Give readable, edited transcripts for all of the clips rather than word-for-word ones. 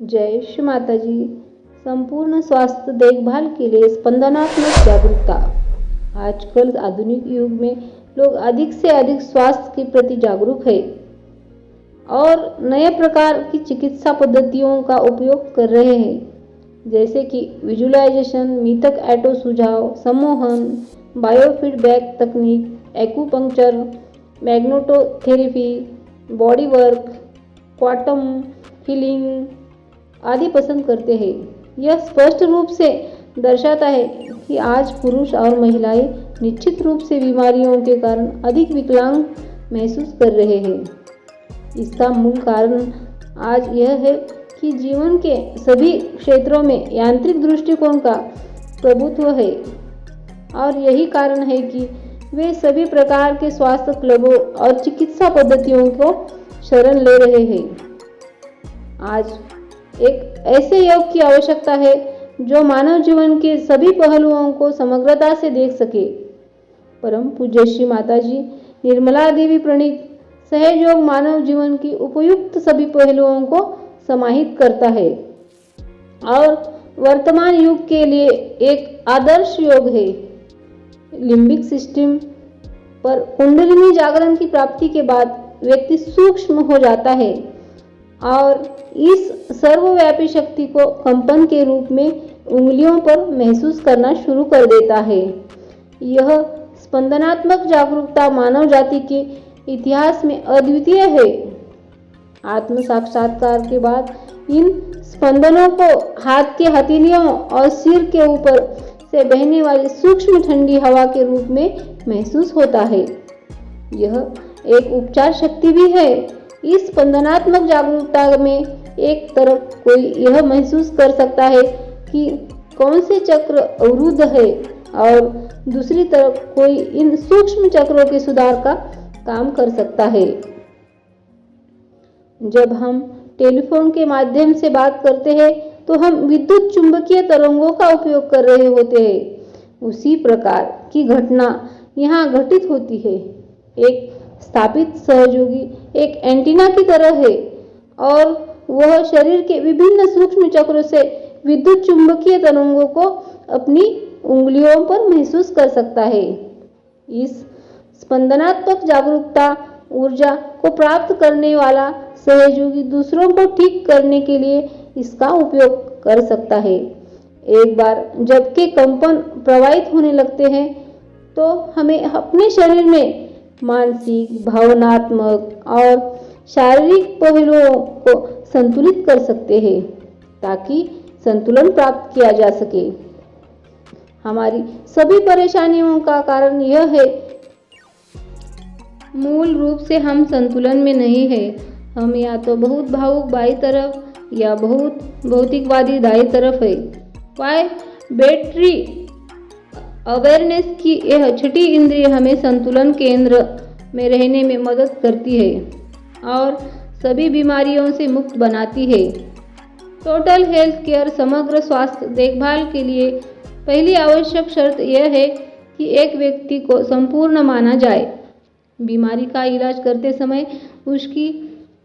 जय श्री माता जी। संपूर्ण स्वास्थ्य देखभाल के लिए स्पंदनात्मक जागरूकता। आजकल आधुनिक युग में लोग अधिक से अधिक स्वास्थ्य के प्रति जागरूक है और नए प्रकार की चिकित्सा पद्धतियों का उपयोग कर रहे हैं, जैसे कि विजुअलाइजेशन, मितक ऐटो सुझाव, सम्मोहन, बायोफीडबैक तकनीक, acupuncture, magnetotherapy, body work, quantum healing आदि पसंद करते हैं। यह स्पष्ट रूप से दर्शाता है कि आज पुरुष और महिलाएं निश्चित रूप से बीमारियों के कारण अधिक विकलांग महसूस कर रहे हैं। इसका मूल कारण आज यह है कि जीवन के सभी क्षेत्रों में यांत्रिक दृष्टिकोण का प्रभुत्व है और यही कारण है कि वे सभी प्रकार के स्वास्थ्य क्लबों और चिकित्सा पद्धतियों को शरण ले रहे हैं। आज एक ऐसे योग की आवश्यकता है जो मानव जीवन के सभी पहलुओं को समग्रता से देख सके। परम पूज्य श्री माता जी निर्मला देवी प्रणीत सहज योग मानव जीवन की उपयुक्त सभी पहलुओं को समाहित करता है और वर्तमान युग के लिए एक आदर्श योग है। लिम्बिक सिस्टम पर कुंडलिनी जागरण की प्राप्ति के बाद व्यक्ति सूक्ष्म हो जाता है और इस सर्वव्यापी शक्ति को कंपन के रूप में उंगलियों पर महसूस करना शुरू कर देता है। यह स्पंदनात्मक जागरूकता मानव जाति के इतिहास में अद्वितीय है। आत्म साक्षात्कार के बाद इन स्पंदनों को हाथ के हथेलियों और सिर के ऊपर से बहने वाली सूक्ष्म ठंडी हवा के रूप में महसूस होता है। यह एक उपचार शक्ति भी है। इस स्पंदनात्मक जागरूकता में एक तरफ कोई यह महसूस कर सकता है कि कौन से चक्र अवरुद्ध है और दूसरी तरफ कोई इन सूक्ष्म चक्रों के सुधार का काम कर सकता है। जब हम टेलीफोन के माध्यम से बात करते हैं तो हम विद्युत चुंबकीय तरंगों का उपयोग कर रहे होते हैं। उसी प्रकार की घटना यहाँ घटित होती है। एक स्थापित सहयोगी एक एंटीना की तरह है और वह शरीर के विभिन्न सूक्ष्म चक्रों से विद्युत चुंबकीय तरंगों को अपनी उंगलियों पर महसूस कर सकता है। इस स्पंदनात्मक जागरूकता ऊर्जा को प्राप्त करने वाला सहयोगी दूसरों को ठीक करने के लिए इसका उपयोग कर सकता है। एक बार जबकि कंपन प्रवाहित होने लगते हैं तो हमें अपने शरीर में मानसिक, भावनात्मक और शारीरिक पहलुओं को संतुलित कर सकते हैं ताकि संतुलन प्राप्त किया जा सके। हमारी सभी परेशानियों का कारण यह है मूल रूप से हम संतुलन में नहीं है। हम या तो बहुत भावुक बाई तरफ या बहुत भौतिकवादी दाई तरफ है। वाई बैटरी अवेयरनेस की यह छठी इंद्रिय हमें संतुलन केंद्र में रहने में मदद करती है और सभी बीमारियों से मुक्त बनाती है। टोटल हेल्थ केयर समग्र स्वास्थ्य देखभाल के लिए पहली आवश्यक शर्त यह है कि एक व्यक्ति को संपूर्ण माना जाए। बीमारी का इलाज करते समय उसकी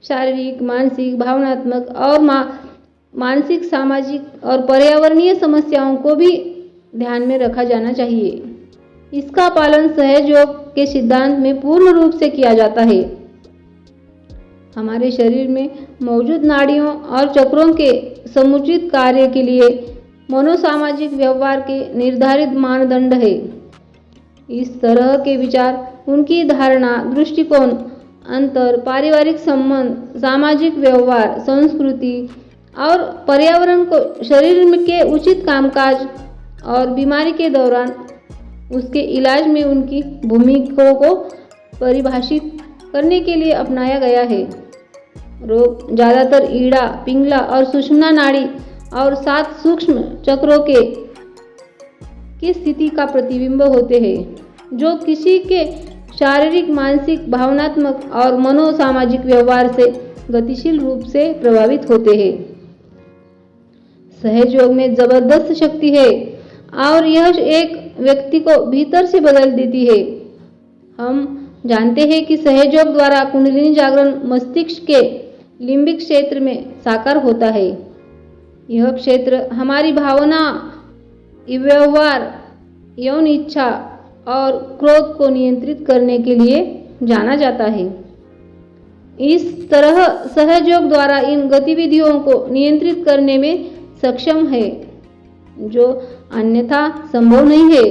शारीरिक, मानसिक, भावनात्मक और मानसिक, सामाजिक और पर्यावरणीय समस्याओं को भी ध्यान में रखा जाना चाहिए। इसका पालन सहज योग के सिद्धांत में पूर्ण रूप से किया जाता है। हमारे शरीर में मौजूद नाड़ियों और चक्रों के समुचित कार्य के लिए मनोसामाजिक व्यवहार के निर्धारित मानदंड है। इस तरह के विचार, उनकी धारणा, दृष्टिकोण, अंतर, पारिवारिक संबंध, सामाजिक व्यवहार, संस्कृति और पर्यावरण को शरीर के उचित कामकाज और बीमारी के दौरान उसके इलाज में उनकी भूमिकाओं को परिभाषित करने के लिए अपनाया गया है। रोग ज़्यादातर ईड़ा, पिंगला और सुषुम्ना नाड़ी और 7 सूक्ष्म चक्रों की स्थिति का प्रतिबिंब होते हैं जो किसी के शारीरिक, मानसिक, भावनात्मक और मनोसामाजिक व्यवहार से गतिशील रूप से प्रभावित होते हैं। सहज योग में जबरदस्त शक्ति है और यह एक व्यक्ति को भीतर से बदल देती है। हम जानते हैं कि सहज योग द्वारा कुंडलिनी जागरण मस्तिष्क के लिम्बिक क्षेत्र में साकार होता है। यह क्षेत्र हमारी भावना, व्यवहार, यौन इच्छा और क्रोध को नियंत्रित करने के लिए जाना जाता है। इस तरह सहयोग द्वारा इन गतिविधियों को नियंत्रित करने में सक्षम है, जो अन्यथा संभव नहीं है।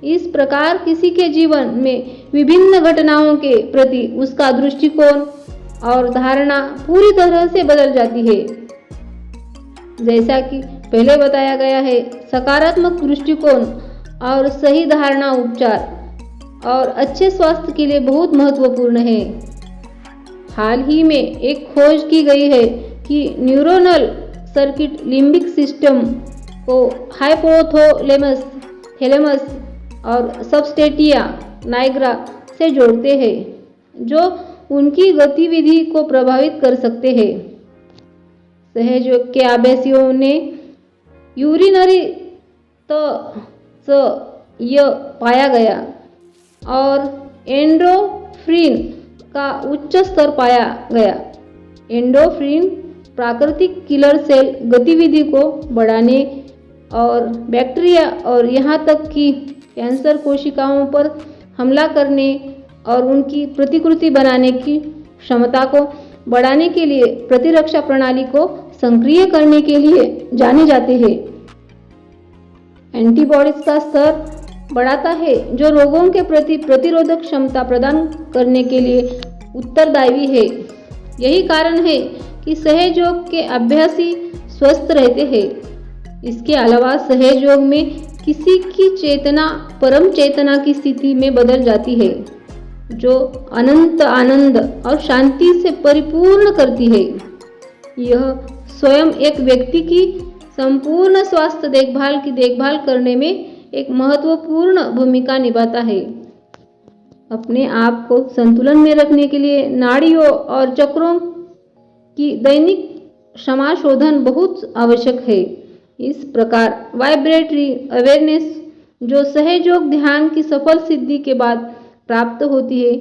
इस प्रकार किसी के जीवन में विभिन्न घटनाओं के प्रति उसका दृष्टिकोण और धारणा पूरी तरह से बदल जाती है। जैसा कि पहले बताया गया है, सकारात्मक दृष्टिकोण और सही धारणा उपचार और अच्छे स्वास्थ्य के लिए बहुत महत्वपूर्ण है। हाल ही में एक खोज की गई है कि न्यूरोनल सर्किट लिम्बिक सिस्टम को हाइपोथैलेमस, थैलेमस और सबस्टेटिया नाइग्रा से जोड़ते हैं, जो उनकी गतिविधि को प्रभावित कर सकते हैं। सहयोग के अभ्यासियों ने यूरिनरी य पाया गया और एंडोफ्रिन का उच्च स्तर पाया गया। एंडोफ्रिन प्राकृतिक किलर सेल गतिविधि को बढ़ाने और बैक्टीरिया और यहाँ तक कि कैंसर कोशिकाओं पर हमला करने और उनकी प्रतिकृति बनाने की क्षमता को बढ़ाने के लिए प्रतिरक्षा प्रणाली को सक्रिय करने के लिए जाने जाते हैं। एंटीबॉडीज का स्तर बढ़ाता है, जो रोगों के प्रति प्रतिरोधक क्षमता प्रदान करने के लिए उत्तरदायी है। यही कारण है कि सहयोग के अभ्यासी स्वस्थ रहते हैं। इसके अलावा सहयोग में किसी की चेतना परम चेतना की स्थिति में बदल जाती है, जो अनंत आनंद और शांति से परिपूर्ण करती है। यह स्वयं एक व्यक्ति की संपूर्ण स्वास्थ्य देखभाल की देखभाल करने में एक महत्वपूर्ण भूमिका निभाता है। अपने आप को संतुलन में रखने के लिए नाड़ियों और चक्रों की दैनिक समाशोधन बहुत आवश्यक है। इस प्रकार वाइब्रेटरी अवेयरनेस, जो सहयोग ध्यान की सफल सिद्धि के बाद प्राप्त होती है,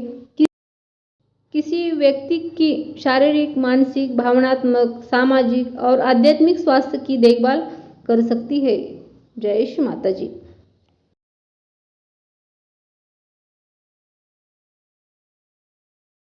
किसी व्यक्ति की शारीरिक, मानसिक, भावनात्मक, सामाजिक और आध्यात्मिक स्वास्थ्य की देखभाल कर सकती है। जय श्री माता जी।